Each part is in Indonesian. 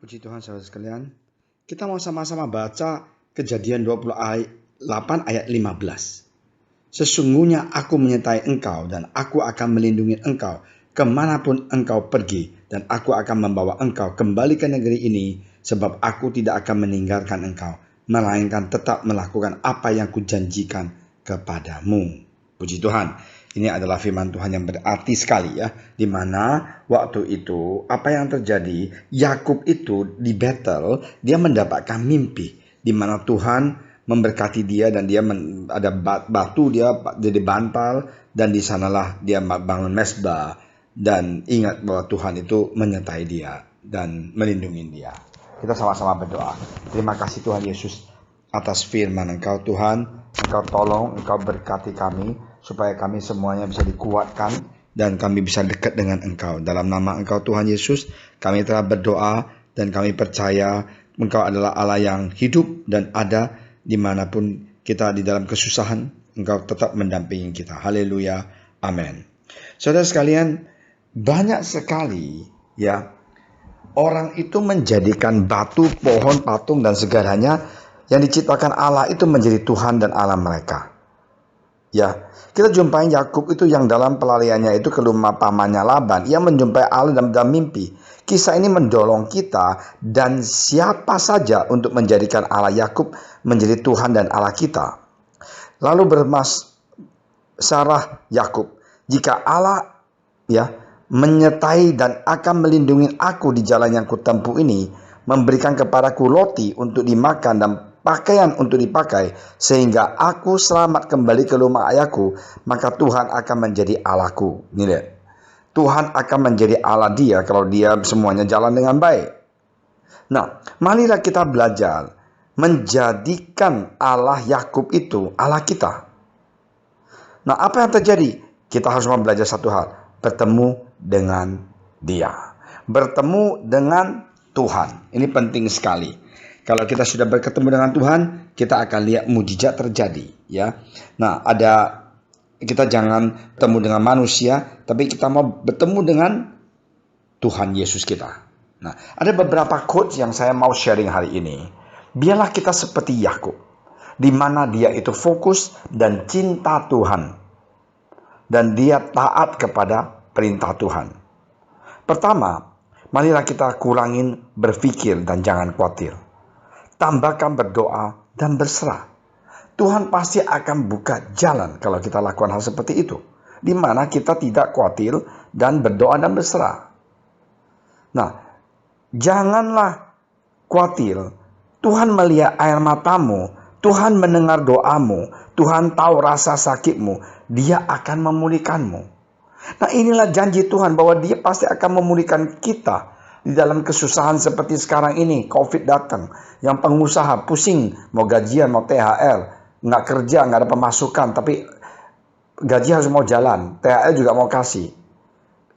Puji Tuhan saudara sekalian. Kita mau sama-sama baca Kejadian 28 ayat 15. Sesungguhnya aku menyertai engkau dan aku akan melindungi engkau kemanapun engkau pergi, dan aku akan membawa engkau kembali ke negeri ini, sebab aku tidak akan meninggalkan engkau, melainkan tetap melakukan apa yang kujanjikan kepadamu. Puji Tuhan. Ini adalah firman Tuhan yang berarti sekali ya, di mana waktu itu apa yang terjadi, Yakub itu di battle, dia mendapatkan mimpi di mana Tuhan memberkati dia dan dia ada batu dia jadi bantal, dan di sanalah dia bangun mesbah dan ingat bahwa Tuhan itu menyertai dia dan melindungi dia. Kita sama-sama berdoa. Terima kasih Tuhan Yesus atas firman Engkau Tuhan. Engkau tolong, Engkau berkati kami supaya kami semuanya bisa dikuatkan dan kami bisa dekat dengan Engkau. Dalam nama Engkau Tuhan Yesus, kami telah berdoa dan kami percaya Engkau adalah Allah yang hidup dan ada dimanapun kita di dalam kesusahan. Engkau tetap mendampingi kita. Haleluya. Amin. Saudara sekalian, banyak sekali ya orang itu menjadikan batu, pohon, patung dan segalanya yang diciptakan Allah itu menjadi Tuhan dan Allah mereka. Ya, kita jumpai Yakub itu yang dalam pelariannya itu ke rumah pamannya Laban. Ia menjumpai Allah dalam mimpi. Kisah ini mendorong kita dan siapa saja untuk menjadikan Allah Yakub menjadi Tuhan dan Allah kita. Lalu bermasalah Yakub, jika Allah ya menyertai dan akan melindungi aku di jalan yang kutempuh ini, memberikan kepadaku roti untuk dimakan dan pakaian untuk dipakai, sehingga aku selamat kembali ke rumah ayahku, maka Tuhan akan menjadi Allahku. Ini lihat, Tuhan akan menjadi Allah dia kalau dia semuanya jalan dengan baik. Nah, marilah kita belajar menjadikan Allah Yakub itu Allah kita. Nah, apa yang terjadi? Kita harus belajar satu hal, bertemu dengan dia, bertemu dengan Tuhan. Ini penting sekali. Kalau kita sudah bertemu dengan Tuhan, kita akan lihat mujizat terjadi, ya. Nah, kita jangan bertemu dengan manusia, tapi kita mau bertemu dengan Tuhan Yesus kita. Nah, ada beberapa quotes yang saya mau sharing hari ini. Biarlah kita seperti Yakub, di mana dia itu fokus dan cinta Tuhan, dan dia taat kepada perintah Tuhan. Pertama, marilah kita kurangin berpikir dan jangan khawatir. Tambahkan berdoa dan berserah. Tuhan pasti akan buka jalan kalau kita lakukan hal seperti itu, di mana kita tidak khawatir dan berdoa dan berserah. Nah, janganlah khawatir. Tuhan melihat air matamu, Tuhan mendengar doamu, Tuhan tahu rasa sakitmu, Dia akan memulihkanmu. Nah, inilah janji Tuhan bahwa Dia pasti akan memulihkan kita. Di dalam kesusahan seperti sekarang ini, COVID datang, yang pengusaha pusing, mau gajian, mau THR, nggak kerja, nggak ada pemasukan, tapi gaji harus mau jalan, THR juga mau kasih.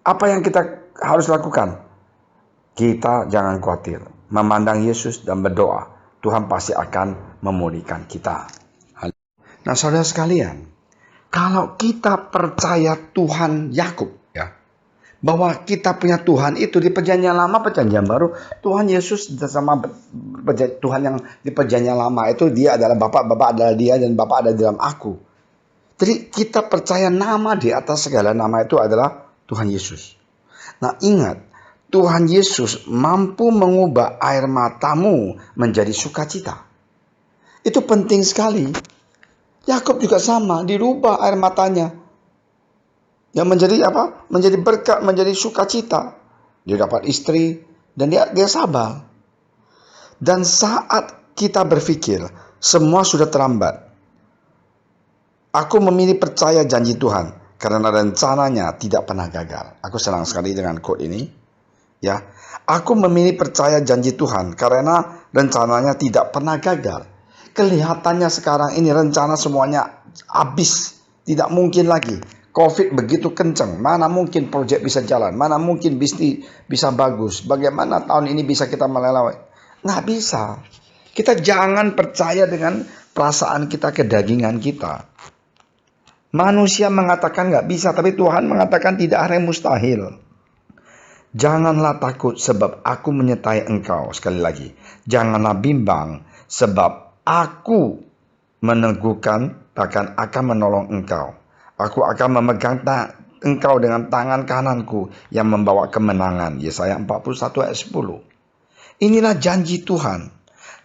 Apa yang kita harus lakukan? Kita jangan khawatir, memandang Yesus dan berdoa, Tuhan pasti akan memulihkan kita. Nah, saudara sekalian, kalau kita percaya Tuhan Yakub, bahwa kita punya Tuhan itu di perjanjian lama, perjanjian baru, Tuhan Yesus sama Tuhan yang di perjanjian lama itu dia adalah Bapa adalah dia, dan Bapa ada di dalam aku. Jadi kita percaya nama di atas segala nama itu adalah Tuhan Yesus. Nah, ingat, Tuhan Yesus mampu mengubah air matamu menjadi sukacita. Itu penting sekali. Yakub juga sama, dirubah air matanya. Yang menjadi apa? Menjadi berkat, menjadi sukacita. Dia dapat istri dan dia sabar. Dan saat kita berpikir semua sudah terlambat, aku memilih percaya janji Tuhan karena rencananya tidak pernah gagal. Aku senang sekali dengan quote ini. Ya, aku memilih percaya janji Tuhan karena rencananya tidak pernah gagal. Kelihatannya sekarang ini rencana semuanya habis, tidak mungkin lagi. COVID begitu kencang, mana mungkin proyek bisa jalan, mana mungkin bisnis bisa bagus, bagaimana tahun ini bisa kita melelewati. Nggak bisa. Kita jangan percaya dengan perasaan kita, kedagingan kita. Manusia mengatakan nggak bisa, tapi Tuhan mengatakan tidak ada yang mustahil. Janganlah takut sebab aku menyertai engkau. Sekali lagi, janganlah bimbang sebab aku meneguhkan, bahkan akan menolong engkau. Aku akan memegang engkau dengan tangan kananku yang membawa kemenangan. Yesaya 41 ayat 10. Inilah janji Tuhan.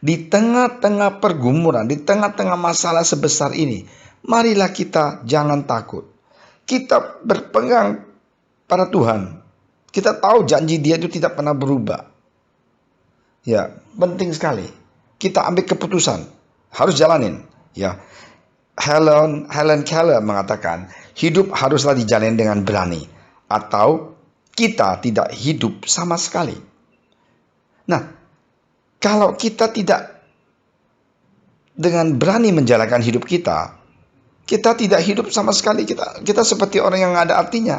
Di tengah-tengah pergumulan, di tengah-tengah masalah sebesar ini, marilah kita jangan takut. Kita berpegang pada Tuhan. Kita tahu janji Dia itu tidak pernah berubah. Ya, penting sekali. Kita ambil keputusan, harus jalanin. Ya, Helen Keller mengatakan, hidup haruslah dijalani dengan berani, atau kita tidak hidup sama sekali. Nah, kalau kita tidak dengan berani menjalankan hidup kita tidak hidup sama sekali. Kita seperti orang yang nggak ada artinya.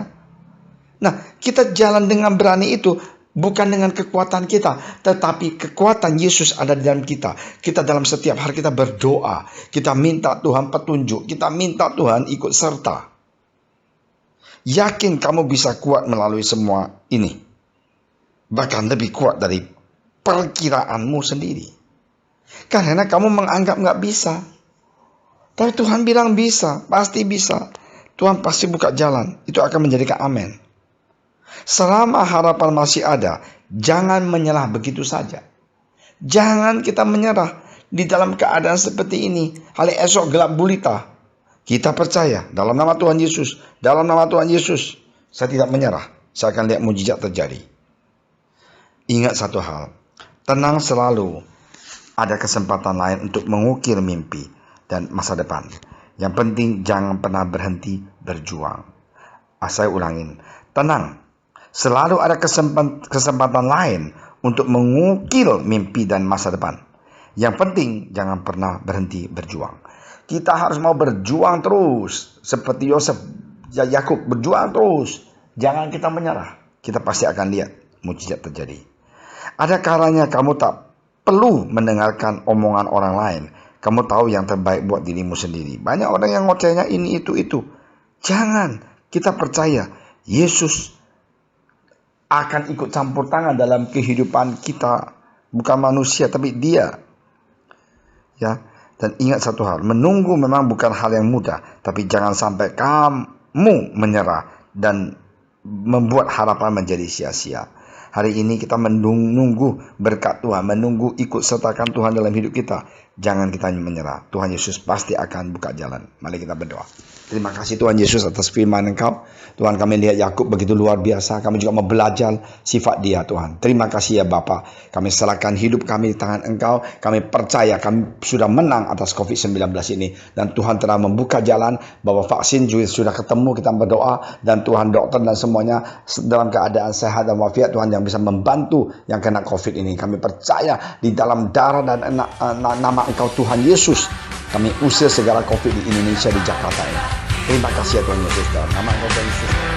Nah, kita jalan dengan berani itu bukan dengan kekuatan kita, tetapi kekuatan Yesus ada di dalam kita. Kita dalam setiap hari kita berdoa, kita minta Tuhan petunjuk, kita minta Tuhan ikut serta. Yakin kamu bisa kuat melalui semua ini, bahkan lebih kuat dari perkiraanmu sendiri. Karena kamu menganggap nggak bisa. Tapi Tuhan bilang bisa, pasti bisa. Tuhan pasti buka jalan. Itu akan menjadikan amin. Selama harapan masih ada, jangan menyerah begitu saja. Jangan kita menyerah di dalam keadaan seperti ini. Hari esok gelap gulita. Kita percaya dalam nama Tuhan Yesus. Dalam nama Tuhan Yesus, saya tidak menyerah. Saya akan lihat mujizat terjadi. Ingat satu hal. Tenang selalu. Ada kesempatan lain untuk mengukir mimpi dan masa depan. Yang penting jangan pernah berhenti berjuang. Saya ulangin. Tenang. Selalu ada kesempatan lain untuk mengukir mimpi dan masa depan. Yang penting jangan pernah berhenti berjuang. Kita harus mau berjuang terus. Seperti Yosef, Yakub, berjuang terus. Jangan kita menyerah. Kita pasti akan lihat mujizat terjadi. Ada kalanya kamu tak perlu mendengarkan omongan orang lain. Kamu tahu yang terbaik buat dirimu sendiri. Banyak orang yang ngocehnya ini, itu. Jangan. Kita percaya Yesus akan ikut campur tangan dalam kehidupan kita. Bukan manusia, tapi Dia. Ya. Dan ingat satu hal. Menunggu memang bukan hal yang mudah. Tapi jangan sampai kamu menyerah dan membuat harapan menjadi sia-sia. Hari ini kita menunggu berkat Tuhan, menunggu ikut sertakan Tuhan dalam hidup kita. Jangan kita menyerah. Tuhan Yesus pasti akan buka jalan. Mari kita berdoa. Terima kasih Tuhan Yesus atas firman Engkau. Tuhan, kami lihat Yakub begitu luar biasa. Kami juga mau belajar sifat Dia, Tuhan. Terima kasih ya Bapa. Kami serahkan hidup kami di tangan Engkau. Kami percaya kami sudah menang atas COVID-19 ini. Dan Tuhan telah membuka jalan bahwa vaksin juga sudah ketemu. Kita berdoa. Dan Tuhan, dokter dan semuanya dalam keadaan sehat dan walafiat. Tuhan yang bisa membantu yang kena COVID ini. Kami percaya di dalam darah dan nama Engkau Tuhan Yesus. Kami usir segala COVID di Indonesia, di Jakarta ini. Terima kasih ya Tuhan Yesus. Dalam nama Tuhan Yesus.